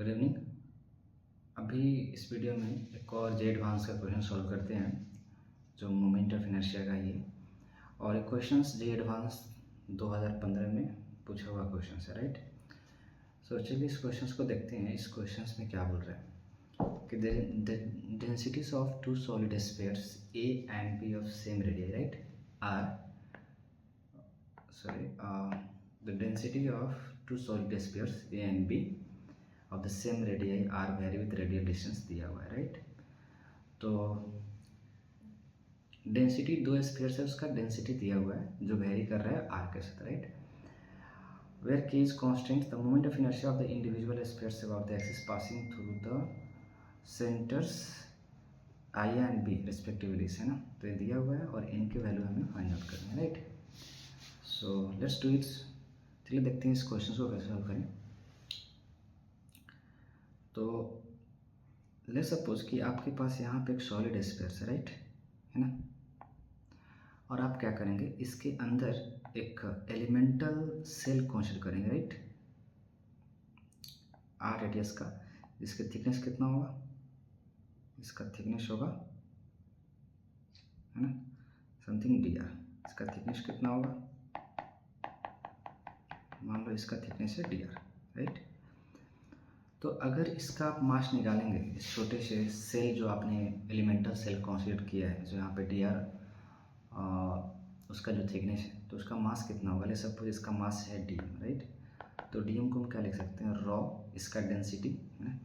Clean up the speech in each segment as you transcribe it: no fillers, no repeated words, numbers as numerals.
Good evening. अभी इस video में एक और जे एडवांस का क्वेश्चन सॉल्व करते हैं जो मोमेंट ऑफ इनर्शिया का ये और एक क्वेश्चन जे एडवांस 2015 में पूछा हुआ क्वेश्चन है, राइट। सो चलिए इस क्वेश्चन को देखते हैं। इस क्वेश्चन में क्या बोल रहे हैं कि densities of two solid spheres A and B of same radius, right, are the density of two solid spheres A and B of the same radii are vary with radial distance दिया हुआ है, right. तो density दो spheres है, उसका density दिया हुआ है जो वेरी कर रहा है आर के साथ, right. Where K is constant the moment of inertia of the individual spheres about the axis passing through the centres I and B respectively, है ना। तो ये दिया हुआ है और इनके वैल्यू हमें फाइंड आउट करनी है, right. So let's do it. चलिए देखते हैं इस क्वेश्चन को कैसे सॉल्व करें। तो लेट सपोज कि आपके पास यहाँ पे एक सॉलिड स्फीयर है, राइट, है ना। और आप क्या करेंगे, इसके अंदर एक एलिमेंटल सेल कंसीडर करेंगे, राइट, आर रेडियस का। इसकी थिकनेस कितना होगा, इसका थिकनेस होगा, है ना, समथिंग डी आर। इसका थिकनेस कितना होगा, मान लो इसका थिकनेस है डी आर, राइट। तो अगर इसका आप मास निकालेंगे, इस छोटे से सेल जो आपने एलिमेंटल सेल कंसीडर किया है, जो यहाँ पे डी आर उसका जो थिकनेस है, तो उसका मास कितना होगा। ले सपोज इसका मास है डी एम, राइट। तो डी एम को हम क्या लिख सकते हैं, रॉ इसका डेंसिटी, है ना,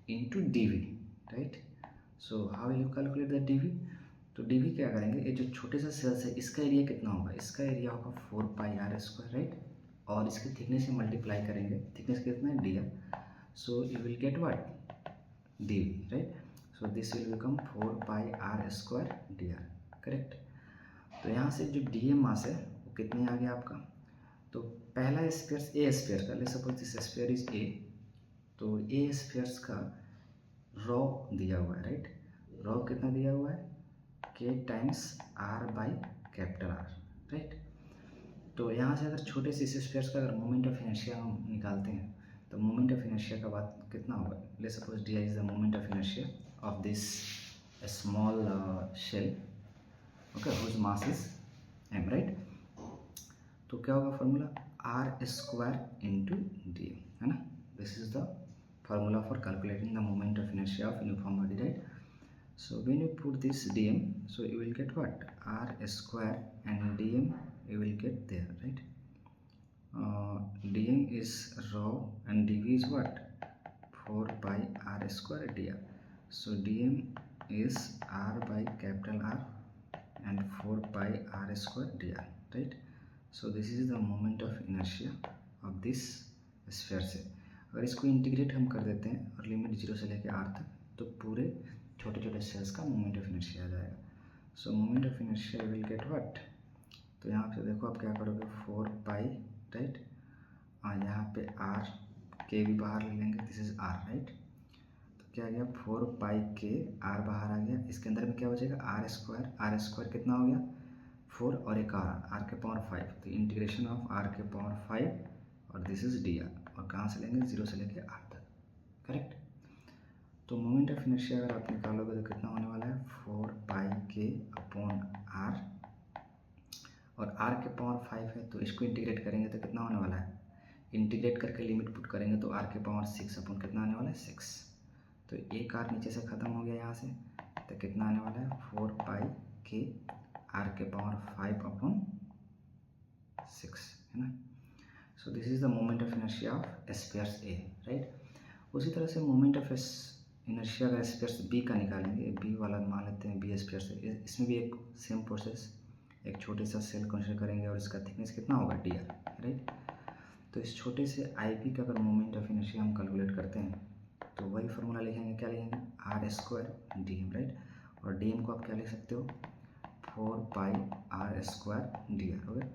into D V, right. So how will you calculate the D V. तो डी वी क्या करेंगे, ये जो छोटे सा सेल्स है इसका एरिया कितना होगा, इसका एरिया होगा 4 पाई आर स्क्वायर, राइट। और इसकी थिकनेस से मल्टीप्लाई करेंगे, थिकनेस कितना है D R. So you will get what, dV, right? So this will become 4 pi r square dr, correct। तो यहाँ से जो dm मास है वो कितने आ गया आपका। तो पहला स्फीयर ए स्फीयर का, let's suppose this sphere is a, तो ए स्फीयर्स का रॉ दिया हुआ है, राइट। रॉ कितना दिया हुआ है, k times r by capital R, right. तो यहाँ से अगर छोटे से स्फीयर्स का अगर मोमेंट ऑफ इनर्शिया हम निकालते हैं तो मोमेंट ऑफ इनर्शिया का बात कितना होगा। Let's suppose D I is the moment of inertia of this small shell, okay, whose mass is M, right. तो क्या होगा formula, R square into D M, है ना। This is the formula for calculating the moment of inertia of uniform body, right. So when you put this D M, so you will get what, R square and D M you will get there, right. dm is rho and dv is what, 4 pi r square dr. So dm is r by capital R and 4 pi r square dr, right. So this is the moment of inertia of this sphere से। अगर इसको integrate हम कर देते हैं और limit 0 से लेकर r तक, तो पूरे छोटे छोटे सेल्स का मोमेंट ऑफ इनर्शिया आ जाएगा। सो moment of inertia will get what, तो यहाँ पे देखो आप क्या करोगे, 4 पाई, राइट, और यहाँ पे आर के भी बाहर ले लेंगे, दिस इज आर, राइट। तो क्या आ गया, 4 पाई के, आर बाहर आ गया, इसके अंदर में क्या बचेगा, आर स्क्वायर कितना हो गया 4 और एक आर के पावर 5, तो इंटीग्रेशन ऑफ आर के पावर 5 और दिस इज डी आर, और कहाँ से लेंगे, 0 से लेके आर तक, करेक्ट। तो मोमेंट ऑफ इनर्शिया अगर आप निकालोगे तो कितना होने वाला है, 4 पाई के अपॉन आर, और आर के पावर 5 है तो इसको इंटीग्रेट करेंगे तो कितना होने वाला है, इंटीग्रेट करके लिमिट पुट करेंगे तो आर के पावर 6 अपॉन कितना आने वाला है, 6। तो एक आर नीचे से ख़त्म हो गया यहाँ से, तो कितना आने वाला है, 4 पाई के आर के पावर 5 अपॉन 6, है ना। सो this is the moment of inertia of spheres A, right. उसी तरह से मोमेंट ऑफ इनर्शिया अगर स्फीयर्स बी का निकालेंगे, बी वाला मान लेते हैं, बी स्फीयर्स है, इसमें भी एक सेम प्रोसेस, एक छोटे सा सेल कंसीडर करेंगे और इसका थिकनेस कितना होगा डी आर, राइट। तो इस छोटे से आई पी का अगर मोमेंट ऑफ इनर्शिया हम कैलकुलेट करते हैं तो वही फार्मूला लिखेंगे, क्या लिखेंगे, R square D M, right. और डी एम को आप क्या लिख सकते हो, 4 pi R square D R, okay.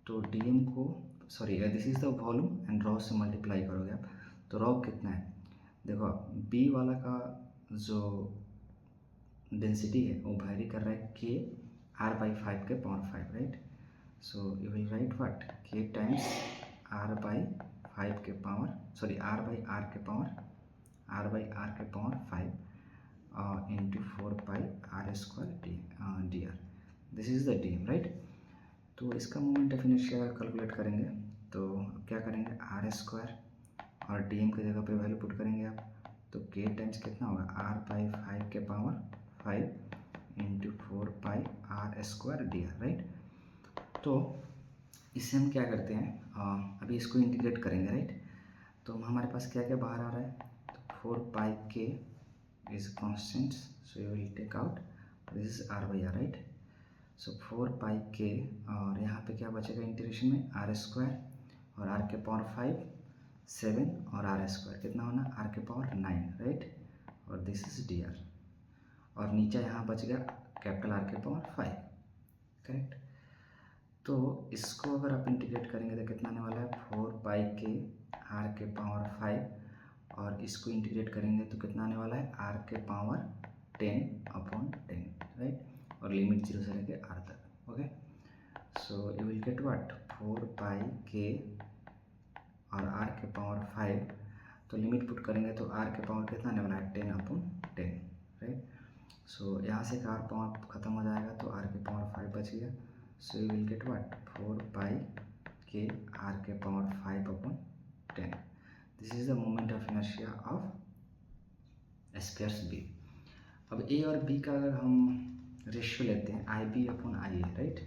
तो डी एम को, sorry, this is the volume and rho से मल्टीप्लाई करोगे आप, तो रॉ कितना है, देखो बी वाला का जो डेंसिटी है वो वेरी कर रहा है के आर बाई 5 के power 5, right. So you will write what, के टाइम्स आर बाई 5 के power sorry r by r के power 5 into 4 pi r square dr. This is the dm, right. तो इसका मोमेंट ऑफ इनर्शिया अगर calculate करेंगे तो क्या करेंगे, आर स्क्वायर और डीएम की जगह पे वैल्यू पुट करेंगे आप, तो के टाइम्स कितना होगा, आर बाई 5 के power 5 into 4 pi R square D R, right. तो इससे हम क्या करते हैं, अभी इसको इंटीग्रेट करेंगे, राइट। तो हमारे पास क्या क्या बाहर आ रहा है, तो 4 pi K is constant, so you will take out, this is R by R, right. So 4 pi K और यहाँ पे क्या बचेगा इंटीग्रेशन में, आर स्क्वायर और आर के पावर 5 7 और आर स्क्वायर कितना होना, आर के पावर 9, राइट। और दिस इज डी आर, और नीचे यहाँ बच गया कैपिटल आर के पावर 5, करेक्ट। तो इसको अगर आप इंटीग्रेट करेंगे तो कितना आने वाला है, 4 पाई के आर के पावर 5 और इसको इंटीग्रेट करेंगे तो कितना आने वाला है, आर के पावर 10/10, राइट। और लिमिट 0 से लेके आर तक, okay. So you will get what, 4 pi K और आर के पावर 5, तो लिमिट पुट करेंगे तो आर के पावर कितना आने वाला है, 10/10, राइट। सो यहाँ से आर पावर खत्म हो जाएगा तो आर के पावर 5 बच गया, so you will get what, 4 pi के आर के power 5/10। This is the moment of inertia of spheres B. अब ए और बी का अगर हम रेशियो लेते हैं, I B upon I A, right.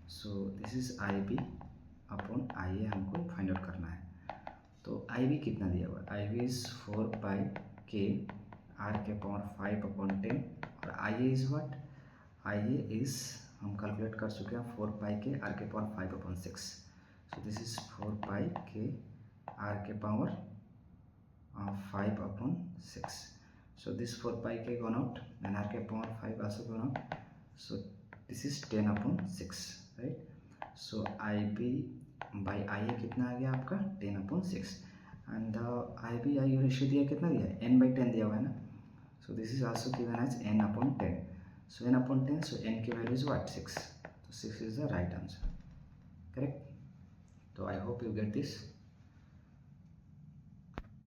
So this is I B upon I A हमको फाइंड आउट करना है। तो आई बी कितना दिया हुआ है, आई बी इज 4 पाई के आर के पावर 5/10 और I A is what, I A is हम कैलकुलेट कर चुके हैं 4 पाई के आर के power 5/6। So this is 4 pi के आर के power 5/6. So this 4 pi k gone out and r k power 5 also gone out. So this is 10/6, right. So IB by IA कितना आ गया आपका, 10/6 and IB IU रेशियो दिया कितना दिया है, n/10 दिया हुआ है ना. So this is also given as n/10. So n/10, so n की value is what, 6. So 6 is the right answer, correct. So I hope you get this.